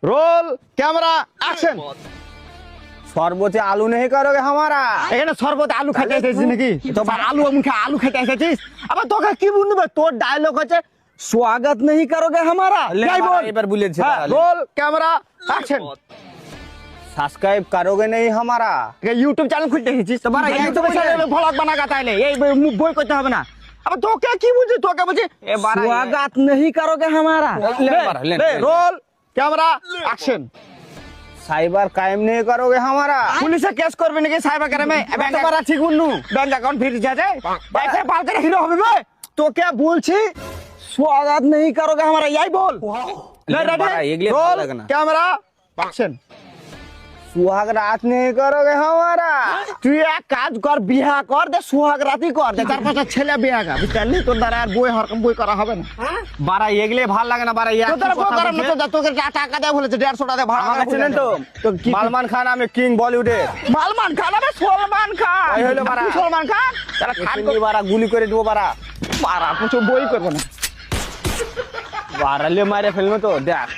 Roll camera action. শরবতে আলু नहीं करोगे हमारा এখানে শরবত আলু খেতে এসেছিস নাকি? তো ভাই আলু মুখে আলু খেতে এসেছিস? আবার তোকে কি বলবো? তোর ডায়লগ হচ্ছে स्वागत नहीं करोगे हमारा যাই বল এবার বলেছে रोल कैमरा एक्शन। সাবস্ক্রাইব करोगे नहीं हमारा ইউটিউব চ্যানেল খুলতে এসেছিস তো বারা ইউটিউব চ্যানেলে ব্লগ বানাগা তাইলে এই বই করতে হবে না। আবার তোকে কি বলছিস? তোকে বলছি स्वागत नहीं करोगे हमारा roll camera action. Cyber crime नहीं करोगे हमारा পুলিশে কেস করবে নাকি সাইবার ক্রাইমে? ব্যাংক করা ঠিক উন্নু ব্যাংক অ্যাকাউন্ট ফ্রিজ আছে বাইরে পালতে হিরো হবে বে। তোকে বলছি स्वागत नहीं करोगे हमारा এই বল रोल कैमरा एक्शन। सुहाग रात नहीं करोगे हमारा তুই এক কাজ কর বিয়া কর দে সোহাগ রাতি কর দে তার পাশে ছেলে বিয়া কর বুঝলি তোর দ্বারা আর বই হরকম বই করা হবে না। বারা এগুলো ভাল লাগে না বারা তোর দ্বারা বই করার না তো তোকে টাকা দেয় বলেছে 150 টাকা ভাড়া আমাকে চেনেন তো সালমান খান আমি কিং বলিউডের সালমান খান আবে সলমান খান এই হলো বারা। সলমান খান তারা খান খান বারা গুলি করে দেবো বারা মারা কিছু বই করবো না বারালে মারে ফেলবো তো দেখ